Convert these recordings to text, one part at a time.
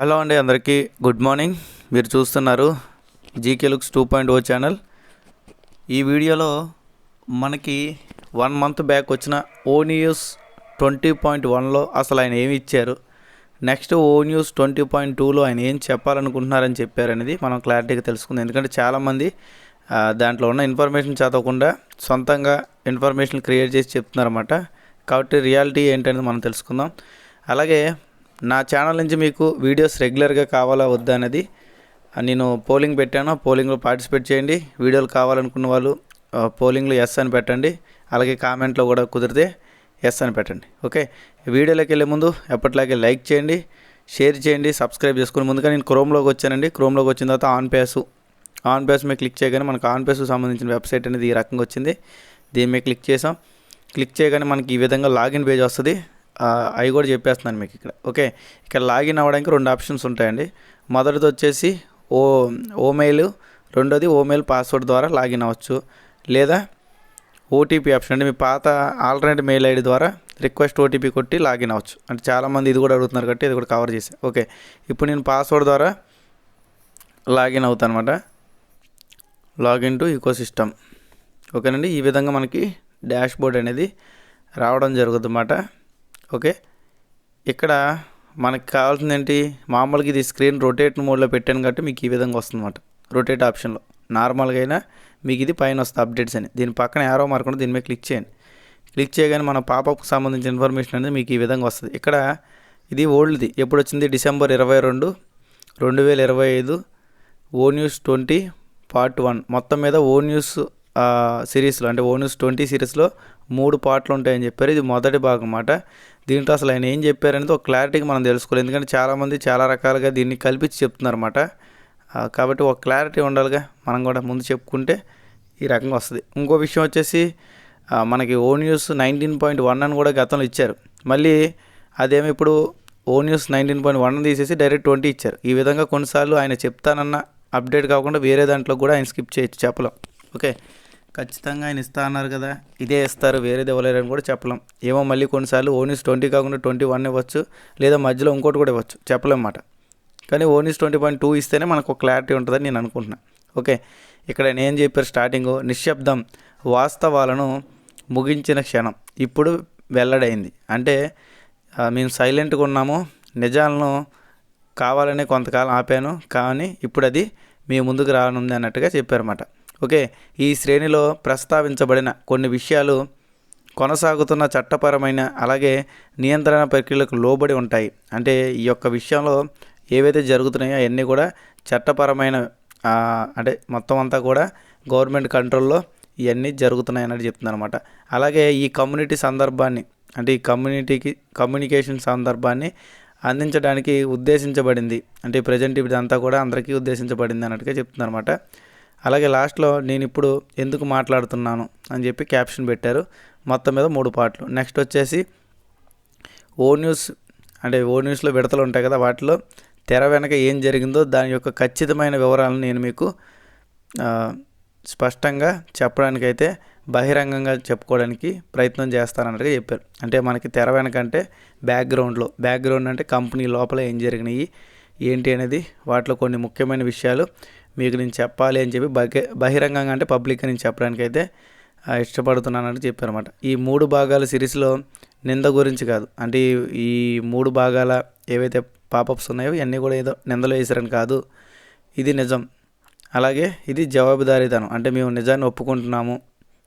Hello అండి, అందరికీ good morning. మీరు చూస్తున్నారు జీకే లుక్స్ 2.0 ఛానల్. ఈ వీడియోలో మనకి 1 మంత్ బ్యాక్ వచ్చిన ఓ న్యూస్ 20.1లో అసలు ఆయన ఏమి ఇచ్చారు, నెక్స్ట్ ఓ న్యూస్ 20.2లో ఆయన ఏం చెప్పాలనుకుంటున్నారని చెప్పారనేది మనం క్లారిటీగా తెలుసుకుందాం. ఎందుకంటే చాలామంది దాంట్లో ఉన్న ఇన్ఫర్మేషన్ చదవకుండా సొంతంగా ఇన్ఫర్మేషన్ క్రియేట్ చేసి చెప్తున్నారన్నమాట. కాబట్టి రియాలిటీ ఏంటనేది మనం తెలుసుకుందాం. అలాగే నా ఛానల్ నుంచి మీకు వీడియోస్ రెగ్యులర్గా కావాలా వద్దా అనేది నేను పోలింగ్ పెట్టాను. పోలింగ్లో పార్టిసిపేట్ చేయండి. వీడియోలు కావాలనుకున్న వాళ్ళు పోలింగ్లో ఎస్ అని పెట్టండి. అలాగే కామెంట్లో కూడా కుదిరితే ఎస్ అని పెట్టండి. ఓకే, వీడియోలోకి వెళ్ళే ముందు ఎప్పటిలాగే లైక్ చేయండి, షేర్ చేయండి, సబ్స్క్రైబ్ చేసుకుని. ముందుగా నేను క్రోమ్లోకి వచ్చానండి. క్రోమ్లోకి వచ్చిన తర్వాత ఆన్ పేస్ మీద క్లిక్ చేయగానే మనకు ఆన్ పేస్కు సంబంధించిన వెబ్సైట్ అనేది ఈ రకంగా వచ్చింది. దీని మీద క్లిక్ చేసాం. క్లిక్ చేయగానే మనకి ఈ విధంగా లాగిన్ పేజ్ వస్తుంది. అవి కూడా చెప్పేస్తున్నాను మీకు ఇక్కడ. ఓకే, ఇక్కడ లాగిన్ అవ్వడానికి 2 ఆప్షన్స్ ఉంటాయండి. మొదటిది వచ్చేసి ఓమెయిల్, రెండోది ఓమెయిల్ పాస్వర్డ్ ద్వారా లాగిన్ అవ్వచ్చు. లేదా ఓటీపీ ఆప్షన్, అంటే మీ పాత ఆల్టర్నేట్ మెయిల్ ఐడి ద్వారా రిక్వెస్ట్ ఓటీపీ కొట్టి లాగిన్ అవ్వచ్చు. అంటే చాలామంది ఇది కూడా అడుగుతున్నారు కాబట్టి ఇది కూడా కవర్ చేశాను. ఓకే, ఇప్పుడు నేను పాస్వర్డ్ ద్వారా లాగిన్ అవుతాను అనమాట. Login to ecosystem. ఓకేనండి, ఈ విధంగా మనకి డాష్ బోర్డ్ అనేది రావడం జరుగుతుంది అన్నమాట. ఓకే, ఇక్కడ మనకి కావాల్సింది ఏంటి, మామూలుగా ఇది స్క్రీన్ రొటేట్ మోడ్లో పెట్టాను కాబట్టి మీకు ఈ విధంగా వస్తుంది అన్నమాట. రొటేట్ ఆప్షన్లో నార్మల్గా అయినా మీకు ఇది పైన వస్తుంది అప్డేట్స్ అని. దీని పక్కన యారో మార్క్ ఉంటుంది, దీని మీద క్లిక్ చేయండి. క్లిక్ చేయగానే మన పాపప్కి సంబంధించిన ఇన్ఫర్మేషన్ అనేది మీకు ఈ విధంగా వస్తుంది. ఇక్కడ ఇది ఓల్డ్ది, ఎప్పుడు వచ్చింది, December 22, 2025 ఓ న్యూస్ 20 Part 1. మొత్తం మీద ఓ న్యూస్ సిరీస్లో, అంటే ఓ న్యూస్ 20 సిరీస్లో 3 పార్ట్లు ఉంటాయని చెప్పారు. ఇది మొదటి భాగం అన్నమాట. దీంట్లో అసలు ఆయన ఏం చెప్పారనేది ఒక క్లారిటీగా మనం తెలుసుకోవాలి. ఎందుకంటే చాలామంది చాలా రకాలుగా దీన్ని కల్పించి చెప్తున్నారన్నమాట. కాబట్టి ఒక క్లారిటీ ఉండాలిగా, మనం కూడా ముందు చెప్పుకుంటే ఈ రకంగా వస్తుంది. ఇంకో విషయం వచ్చేసి మనకి ఓ న్యూస్ 19.1 అని కూడా గతంలో ఇచ్చారు. మళ్ళీ అదేమో ఇప్పుడు ఓ న్యూస్ 19.1 తీసేసి డైరెక్ట్ 20 ఇచ్చారు. ఈ విధంగా కొన్నిసార్లు ఆయన చెప్తానన్న అప్డేట్ కాకుండా వేరే దాంట్లో కూడా ఆయన స్కిప్ చేయొచ్చు, చెప్పలేం. ఓకే, ఖచ్చితంగా ఆయన ఇస్తా అన్నారు కదా, ఇదే ఇస్తారు, వేరేది ఇవ్వలేరని కూడా చెప్పలేం. ఏమో మళ్ళీ కొన్నిసార్లు ఓ న్యూస్ 20 కాకుండా 21 ఇవ్వచ్చు, లేదా మధ్యలో ఇంకోటి కూడా ఇవ్వచ్చు, చెప్పలేమన్నమాట. కానీ ఓ న్యూస్ 20.2 ఇస్తేనే మనకు ఒక క్లారిటీ ఉంటుందని నేను అనుకుంటున్నాను. ఓకే, ఇక్కడ నేను చెప్పారు స్టార్టింగ్, నిశ్శబ్దం వాస్తవాలను ముగించిన క్షణం ఇప్పుడు వెల్లడైంది. అంటే మేము సైలెంట్గా ఉన్నాము, నిజాలను కావాలనే కొంతకాలం ఆపాను, కానీ ఇప్పుడు అది మీ ముందుకు రానుంది అన్నట్టుగా చెప్పారన్నమాట. ఓకే, ఈ శ్రేణిలో ప్రస్తావించబడిన కొన్ని విషయాలు కొనసాగుతున్న చట్టపరమైన అలాగే నియంత్రణ ప్రక్రియలకు లోబడి ఉంటాయి. అంటే ఈ యొక్క విషయంలో ఏవైతే జరుగుతున్నాయో అవన్నీ కూడా చట్టపరమైన, అంటే మొత్తం అంతా కూడా గవర్నమెంట్ కంట్రోల్లో ఇవన్నీ జరుగుతున్నాయి అన్నట్టు చెప్తున్నారు అనమాట. అలాగే ఈ కమ్యూనిటీ సందర్భాన్ని, అంటే ఈ కమ్యూనికేషన్ సందర్భాన్ని అందించడానికి ఉద్దేశించబడింది. అంటే ప్రజెంట్ ఇదంతా కూడా అందరికీ ఉద్దేశించబడింది అన్నట్టుగా చెప్తున్నారు అనమాట. అలాగే లాస్ట్లో నేను ఇప్పుడు ఎందుకు మాట్లాడుతున్నాను అని చెప్పి క్యాప్షన్ పెట్టారు. మొత్తం మీద 3 పార్ట్లు. నెక్స్ట్ వచ్చేసి ఓ న్యూస్, అంటే ఓ న్యూస్లో విడతలు ఉంటాయి కదా, వాటిలో తెర వెనక ఏం జరిగిందో దాని యొక్క ఖచ్చితమైన వివరాలను నేను మీకు స్పష్టంగా చెప్పడానికైతే బహిరంగంగా చెప్పుకోవడానికి ప్రయత్నం చేస్తానన్నట్టుగా చెప్పారు. అంటే మనకి తెర వెనక అంటే బ్యాక్గ్రౌండ్ అంటే కంపెనీ లోపల ఏం జరిగినాయి ఏంటి అనేది, వాటిలో కొన్ని ముఖ్యమైన విషయాలు మీకు నేను చెప్పాలి అని చెప్పి బహిరంగంగా అంటే పబ్లిక్గా నేను చెప్పడానికైతే ఇష్టపడుతున్నానని చెప్పారన్నమాట. ఈ 3 భాగాల సిరీస్లో నింద గురించి కాదు, అంటే ఈ 3 భాగాల ఏవైతే పాపప్స్ ఉన్నాయో ఇవన్నీ కూడా ఏదో నిందలో వేసారని కాదు, ఇది నిజం. అలాగే ఇది జవాబుదారీతనం, అంటే మేము నిజాన్ని ఒప్పుకుంటున్నాము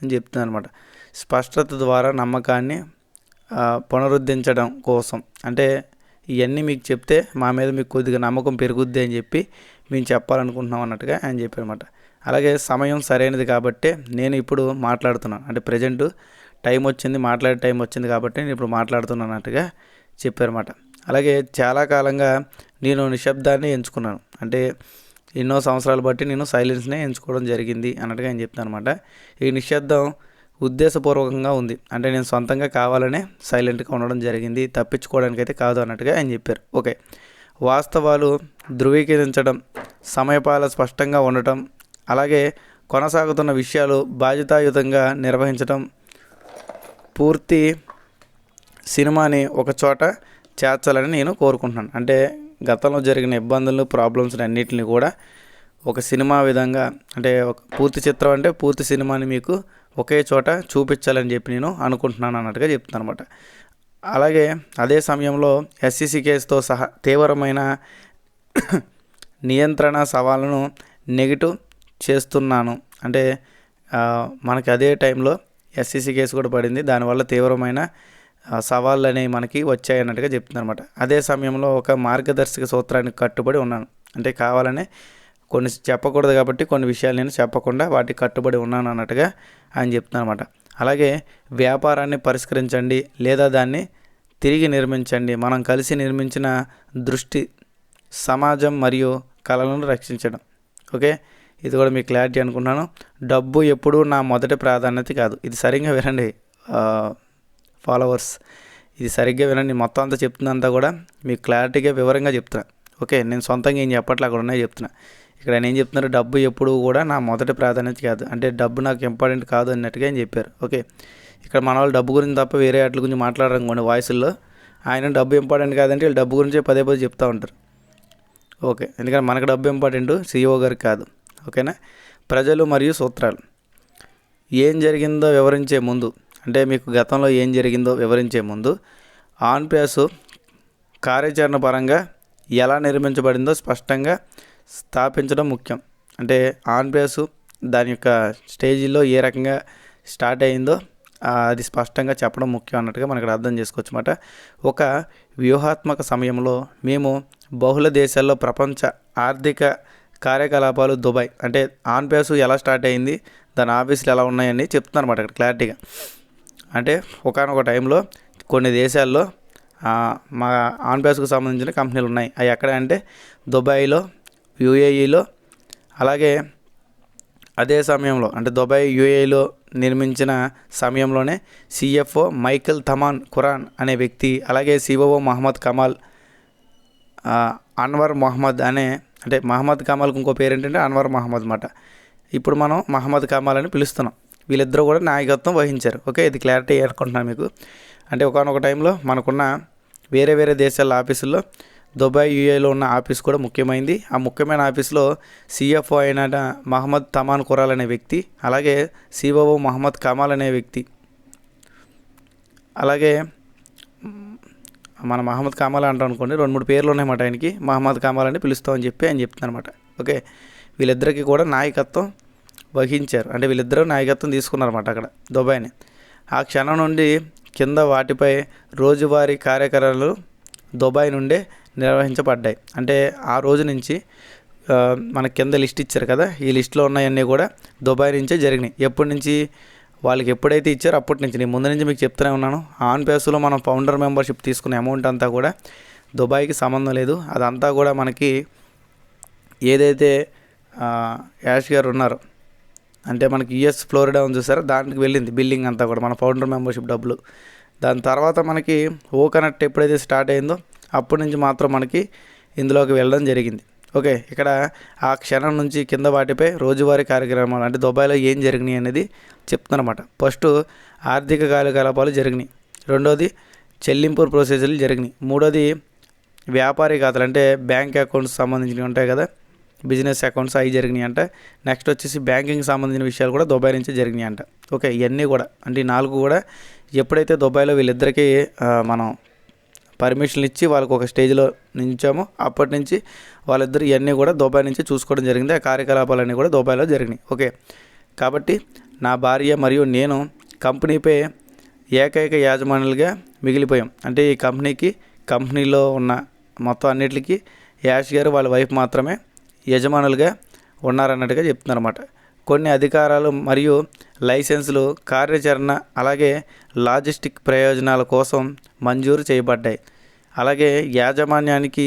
అని చెప్తున్నాను అనమాట. స్పష్టత ద్వారా నమ్మకాన్ని పునరుద్ధరించడం కోసం, అంటే ఇవన్నీ మీకు చెప్తే మా మీద మీకు కొద్దిగా నమ్మకం పెరుగుద్ది అని చెప్పి మేము చెప్పాలనుకుంటున్నాం అన్నట్టుగా ఆయన చెప్పారన్నమాట. అలాగే సమయం సరైనది కాబట్టి నేను ఇప్పుడు మాట్లాడుతున్నాను, అంటే ప్రజెంట్ టైం వచ్చింది, మాట్లాడే టైం వచ్చింది కాబట్టి నేను ఇప్పుడు మాట్లాడుతున్నట్టుగా చెప్పారన్నమాట. అలాగే చాలా కాలంగా నేను నిశ్శబ్దాన్ని ఎంచుకున్నాను, అంటే ఎన్నో సంవత్సరాలు బట్టి నేను సైలెన్స్నే ఎంచుకోవడం జరిగింది అన్నట్టుగా ఆయన చెప్తాను అనమాట. ఈ నిశ్శబ్దం ఉద్దేశపూర్వకంగా ఉంది, అంటే నేను సొంతంగా కావాలనే సైలెంట్గా ఉండడం జరిగింది, తప్పించుకోవడానికైతే కాదు అన్నట్టుగా ఆయన చెప్పారు. ఓకే, వాస్తవాలు ధృవీకరించడం, సమయపాల స్పష్టంగా ఉండటం, అలాగే కొనసాగుతున్న విషయాలు బాధ్యతాయుతంగా నిర్వహించడం, పూర్తి సినిమాని ఒక చోట చేర్చాలని నేను కోరుకుంటున్నాను. అంటే గతంలో జరిగిన ఇబ్బందులు ప్రాబ్లమ్స్ అన్నిటిని కూడా ఒక సినిమా విధంగా, అంటే ఒక పూర్తి చిత్రం అంటే పూర్తి సినిమాని మీకు ఒకే చోట చూపించాలని చెప్పి నేను అనుకుంటున్నాను అన్నట్టుగా చెప్తున్నాను అనమాట. అలాగే అదే సమయంలో ఎస్సీసీ కేసుతో సహా తీవ్రమైన నియంత్రణ సవాళ్ళను నెగిటివ్ చేస్తున్నాను. అంటే మనకి అదే టైంలో ఎస్సీసీ కేసు కూడా పడింది, దానివల్ల తీవ్రమైన సవాళ్ళు అనేవి మనకి వచ్చాయన్నట్టుగా చెప్తున్నారు అనమాట. అదే సమయంలో ఒక మార్గదర్శక సూత్రానికి కట్టుబడి ఉన్నాను, అంటే కావాలనే కొన్ని చెప్పకూడదు కాబట్టి కొన్ని విషయాలు నేను చెప్పకుండా వాటికి కట్టుబడి ఉన్నాను అన్నట్టుగా ఆయన చెప్తున్నారు అనమాట. అలాగే వ్యాపారాన్ని పరిష్కరించండి లేదా దాన్ని తిరిగి నిర్మించండి, మనం కలిసి నిర్మించిన దృష్టి సమాజం మరియు కళలను రక్షించడం. ఓకే, ఇది కూడా మీకు క్లారిటీ అనుకుంటున్నాను. డబ్బు ఎప్పుడూ నా మొదటి ప్రాధాన్యత కాదు. ఇది సరిగ్గా వినండి ఫాలోవర్స్, ఇది సరిగ్గా వినండి. మొత్తం అంతా చెప్తుందంతా కూడా మీకు క్లారిటీగా వివరంగా చెప్తున్నా. ఓకే, నేను సొంతంగా ఏం చెప్పట్లే, అక్కడ ఉన్నాయి చెప్తున్నా. ఇక్కడ నేను ఏం చెప్తున్నారు, డబ్బు ఎప్పుడు కూడా నా మొదటి ప్రాధాన్యత కాదు, అంటే డబ్బు నాకు ఇంపార్టెంట్ కాదు అన్నట్టుగా ఏం చెప్పారు. ఓకే, ఇక్కడ మన వాళ్ళు డబ్బు గురించి తప్ప వేరే వాటి గురించి మాట్లాడరనుకోండి వాయిస్ల్లో, ఆయన డబ్బు ఇంపార్టెంట్ కాదంటే వీళ్ళు డబ్బు గురించి పదే పదే చెప్తూ ఉంటారు. ఓకే, ఎందుకంటే మనకు డబ్బు ఇంపార్టెంట్, CEO గారికి కాదు. ఓకేనా. ప్రజలు మరియు సూత్రాలు. ఏం జరిగిందో వివరించే ముందు, అంటే మీకు గతంలో ఏం జరిగిందో వివరించే ముందు ఆన్ పేసు కార్యాచరణ పరంగా ఎలా నిర్మించబడిందో స్పష్టంగా స్థాపించడం ముఖ్యం. అంటే ఆన్ పేసు దాని యొక్క స్టేజీలో ఏ రకంగా స్టార్ట్ అయిందో అది స్పష్టంగా చెప్పడం ముఖ్యం అన్నట్టుగా మనకు అర్థం చేసుకోవచ్చు అన్నమాట. ఒక వ్యూహాత్మక సమయంలో మేము బహుళ దేశాల్లో ప్రపంచ ఆర్థిక కార్యకలాపాలు దుబాయ్, అంటే ఆన్ పేసు ఎలా స్టార్ట్ అయింది, దాని ఆఫీసులు ఎలా ఉన్నాయని చెప్తున్నారు అన్నమాట ఇక్కడ క్లారిటీగా. అంటే ఒకానొక టైంలో కొన్ని దేశాల్లో మా ఆన్ పేసుకు సంబంధించిన కంపెనీలు ఉన్నాయి. అవి ఎక్కడ అంటే దుబాయ్లో, UAEలో, అలాగే అదే సమయంలో అంటే దుబాయ్ UAEలో నిర్మించిన సమయంలోనే CFO మైఖేల్ తమాన్ ఖురాన్ అనే వ్యక్తి, అలాగే COO మహమ్మద్ కమాల్, అన్వర్ మహమ్మద్ అంటే మహమ్మద్ కమాల్కి ఇంకో పేరు ఏంటంటే అన్వర్ మహమ్మద్ అన్నమాట. ఇప్పుడు మనం మహమ్మద్ కమాల్ అని పిలుస్తున్నాం. వీళ్ళిద్దరూ కూడా నాయకత్వం వహించారు. ఓకే, ఇది క్లారిటీ అనుకుంటున్నాను మీకు. అంటే ఒకానొక టైంలో మనకున్న వేరే వేరే దేశాల ఆఫీసుల్లో దుబాయ్ UAEలో ఉన్న ఆఫీస్ కూడా ముఖ్యమైనది. ఆ ముఖ్యమైన ఆఫీస్లో CFO అయిన మహమ్మద్ తమాన్ ఖురాన్ అనే వ్యక్తి, అలాగే COO మహమ్మద్ కమాల్ అనే వ్యక్తి, అలాగే మన మహమ్మద్ కమాల్ అంటాం అనుకోండి, 2-3 పేర్లు ఉన్నాయన్నమాట ఆయనకి, మహమ్మద్ కమాల్ అని పిలుస్తామని చెప్పి ఆయన చెప్తున్నారన్నమాట. ఓకే, వీళ్ళిద్దరికీ కూడా నాయకత్వం వహించారు, అంటే వీళ్ళిద్దరూ నాయకత్వం తీసుకున్నారన్నమాట అక్కడ దుబాయ్ని. ఆ క్షణం నుండి కింద వాటిపై రోజువారీ కార్యక్రమాలు దుబాయ్ నుండే నిర్వహించబడ్డాయి. అంటే ఆ రోజు నుంచి మన కింద లిస్ట్ ఇచ్చారు కదా, ఈ లిస్టులో ఉన్నాయన్నీ కూడా దుబాయ్ నుంచే జరిగినాయి. ఎప్పటి నుంచి వాళ్ళకి ఎప్పుడైతే ఇచ్చారో అప్పటి నుంచి, నేను ముందు నుంచి మీకు చెప్తూనే ఉన్నాను, ఆన్ పేసులో మనం ఫౌండర్ మెంబర్షిప్ తీసుకునే అమౌంట్ అంతా కూడా దుబాయ్కి సంబంధం లేదు. అదంతా కూడా మనకి ఏదైతే యాష్ గారు ఉన్నారో, అంటే మనకి US ఫ్లోరిడా ఉంది చూసారా, దానికి వెళ్ళింది బిల్లింగ్ అంతా కూడా మన ఫౌండర్ మెంబర్షిప్ డబ్బులు. దాని తర్వాత మనకి ఓ కనెక్ట్ ఎప్పుడైతే స్టార్ట్ అయిందో అప్పటి నుంచి మాత్రం మనకి ఇందులోకి వెళ్ళడం జరిగింది. ఓకే, ఇక్కడ ఆ క్షణం నుంచి కింద వాటిపై రోజువారీ కార్యక్రమాలు, అంటే దుబాయ్లో ఏం జరిగినాయి అనేది చెప్తున్నమాట. ఫస్ట్ ఆర్థిక కార్యకలాపాలు జరిగినాయి, రెండోది చెల్లింపు ప్రొసీజర్లు జరిగినాయి, మూడోది వ్యాపారీ ఖాతాలు, అంటే బ్యాంక్ అకౌంట్స్ సంబంధించినవి ఉంటాయి కదా, బిజినెస్ అకౌంట్స్ అవి జరిగినాయి అంట. నెక్స్ట్ వచ్చేసి బ్యాంకింగ్ సంబంధించిన విషయాలు కూడా దుబాయ్ నుంచి జరిగినాయి అంట. ఓకే, ఇవన్నీ కూడా అంటే ఈ 4 కూడా ఎప్పుడైతే దుబాయ్లో వీళ్ళిద్దరికీ మనం పర్మిషన్లు ఇచ్చి వాళ్ళకి ఒక స్టేజ్లో నించామో అప్పటి నుంచి వాళ్ళిద్దరు ఇవన్నీ కూడా దుబాయ్ నుంచి చూసుకోవడం జరిగింది. ఆ కార్యకలాపాలన్నీ కూడా దుబాయ్లో జరిగినాయి. ఓకే, కాబట్టి నా భార్య మరియు నేను కంపెనీపై ఏకైక యాజమానులుగా మిగిలిపోయాం. అంటే ఈ కంపెనీలో ఉన్న మొత్తం అన్నిటికీ యాష్ గారు వాళ్ళ వైఫ్ మాత్రమే యజమానులుగా ఉన్నారన్నట్టుగా చెప్తున్నారన్నమాట. కొన్ని అధికారాలు మరియు లైసెన్సులు కార్యాచరణ అలాగే లాజిస్టిక్ ప్రయోజనాల కోసం మంజూరు చేయబడ్డాయి. అలాగే యాజమాన్యానికి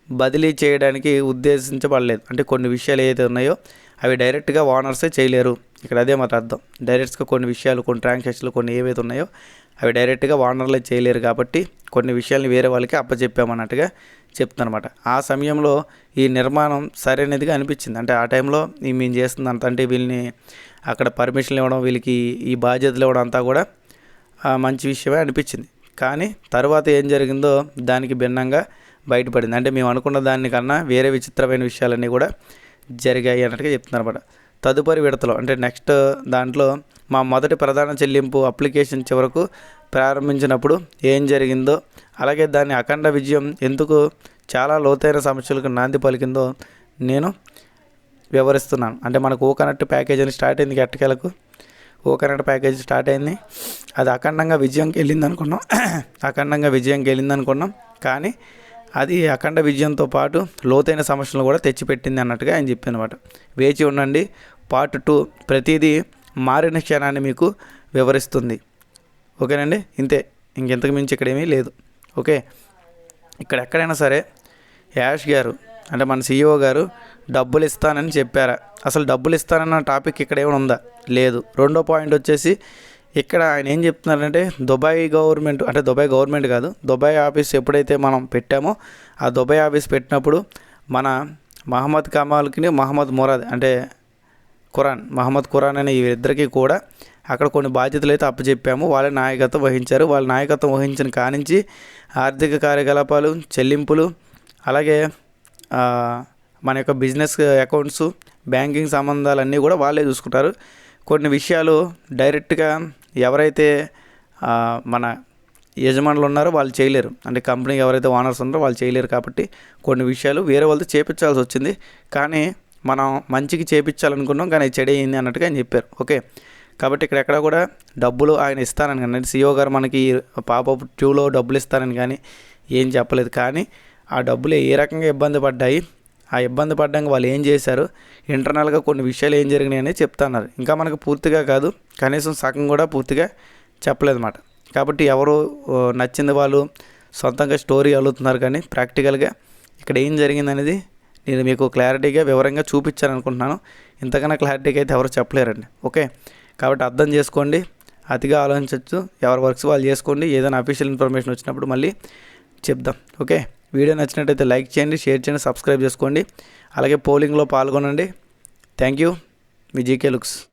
బదిలీ చేయడానికి ఉద్దేశించబడలేదు. అంటే కొన్ని విషయాలు ఏదైతే ఉన్నాయో అవి డైరెక్ట్గా ఓనర్సే చేయలేరు. ఇక్కడ అదే మాట అర్థం. డైరెక్ట్గా కొన్ని విషయాలు, కొన్ని ట్రాన్సాక్షన్లు కొన్ని ఏవైతే ఉన్నాయో అవి డైరెక్ట్గా ఓనర్లే చేయలేరు కాబట్టి కొన్ని విషయాల్ని వేరే వాళ్ళకి అప్పచెప్పామన్నట్టుగా చెప్తున్నమాట. ఆ సమయంలో ఈ నిర్మాణం సరైనదిగా అనిపించింది. అంటే ఆ టైంలో మేము చేస్తుంది అంత, అంటే వీళ్ళని అక్కడ పర్మిషన్లు ఇవ్వడం, వీళ్ళకి ఈ బాధ్యతలు ఇవ్వడం అంతా కూడా మంచి విషయమే అనిపించింది. కానీ తర్వాత ఏం జరిగిందో దానికి భిన్నంగా బయటపడింది. అంటే మేము అనుకున్న దానికన్నా వేరే విచిత్రమైన విషయాలన్నీ కూడా జరిగాయి అన్నట్టుగా చెప్తున్నారు అన్నమాట. తదుపరి విడతలో అంటే నెక్స్ట్ దాంట్లో మా మొదటి ప్రధాన చెల్లింపు అప్లికేషన్ చివరకు ప్రారంభించినప్పుడు ఏం జరిగిందో, అలాగే దాని అఖండ విజయం ఎందుకు చాలా లోతైన సమస్యలకు నాంది పలికిందో నేను వివరిస్తున్నాను. అంటే మనకు ఓ కనెక్ట్ ప్యాకేజ్ అని స్టార్ట్ అయింది, ఎట్టకేలకు ఓ కనెక్ట్ ప్యాకేజ్ స్టార్ట్ అయింది. అది అఖండంగా విజయంకి వెళ్ళింది అనుకున్నాం. కానీ అది అఖండ విజయంతో పాటు లోతైన సమస్యలను కూడా తెచ్చిపెట్టింది అన్నట్టుగా ఆయన చెప్పానమాట. వేచి ఉండండి, పార్ట్ 2 ప్రతిదీ మారిన క్షణాన్ని మీకు వివరిస్తుంది. ఓకేనండి, ఇంతే, ఇంకెంతకు మించి ఇక్కడేమీ లేదు. ఓకే, ఇక్కడ ఎక్కడైనా సరే యాష్ గారు అంటే మన CEO గారు డబ్బులు ఇస్తానని చెప్పారా? అసలు డబ్బులు ఇస్తానన్న టాపిక్ ఇక్కడ ఏమైనా ఉందా? లేదు. రెండో పాయింట్ వచ్చేసి ఇక్కడ ఆయన ఏం చెప్తున్నారంటే దుబాయ్ గవర్నమెంట్ అంటే దుబాయ్ గవర్నమెంట్ కాదు, దుబాయ్ ఆఫీస్ ఎప్పుడైతే మనం పెట్టామో ఆ దుబాయ్ ఆఫీస్ పెట్టినప్పుడు మన మహమ్మద్ కమాల్కి మహమ్మద్ మురాద్ అంటే మహమ్మద్ ఖురాన్ అనే వీరిద్దరికీ కూడా అక్కడ కొన్ని బాధ్యతలు అయితే అప్పచెప్పాము. వాళ్ళ నాయకత్వం వహించారు. వాళ్ళ నాయకత్వం వహించిన కానించి ఆర్థిక కార్యకలాపాలు, చెల్లింపులు, అలాగే మన యొక్క బిజినెస్ అకౌంట్స్, బ్యాంకింగ్ సంబంధాలన్నీ కూడా వాళ్ళే చూసుకుంటారు. కొన్ని విషయాలు డైరెక్ట్గా ఎవరైతే మన యజమానులు ఉన్నారో వాళ్ళు చేయలేరు, అంటే కంపెనీకి ఎవరైతే ఓనర్స్ ఉన్నారో వాళ్ళు చేయలేరు. కాబట్టి కొన్ని విషయాలు వేరే వాళ్ళతో చేపించాల్సి వచ్చింది. కానీ మనం మంచికి చేపించాలనుకున్నాం, కానీ చెడు అయింది అన్నట్టుగా ఆయన చెప్పారు. ఓకే, కాబట్టి ఇక్కడ కూడా డబ్బులు ఆయన ఇస్తానని కానీ CEO గారు మనకి పాపప్ 2లో డబ్బులు ఇస్తానని కానీ ఏం చెప్పలేదు. కానీ ఆ డబ్బులు ఏ రకంగా ఇబ్బంది పడ్డాయి, ఆ ఇబ్బంది పడ్డానికి వాళ్ళు ఏం చేశారు, ఇంటర్నల్గా కొన్ని విషయాలు ఏం జరిగినాయి అనేది చెప్తున్నారు. ఇంకా మనకు పూర్తిగా కాదు, కనీసం సగం కూడా పూర్తిగా చెప్పలేదు అన్నమాట. కాబట్టి ఎవరు నచ్చింది వాళ్ళు సొంతంగా స్టోరీ అల్లుతున్నారు, కానీ ప్రాక్టికల్గా ఇక్కడ ఏం జరిగింది అనేది నేను మీకు క్లారిటీగా వివరంగా చూపించాను అనుకుంటున్నాను. ఇంతకన్నా క్లారిటీగా అయితే ఎవరు చెప్పలేరండి. ఓకే, కాబట్టి అర్థం చేసుకోండి, అతిగా ఆలోచించవచ్చు, ఎవరి వర్క్స్ వాళ్ళు చేసుకోండి. ఏదైనా అఫీషియల్ ఇన్ఫర్మేషన్ వచ్చినప్పుడు మళ్ళీ చెప్దాం. ఓకే, వీడియో నచ్చినట్టయితే లైక్ చేయండి, షేర్ చేయండి, సబ్స్క్రైబ్ చేసుకోండి, అలాగే పోలింగ్లో పాల్గొనండి. Thank you, me GK looks.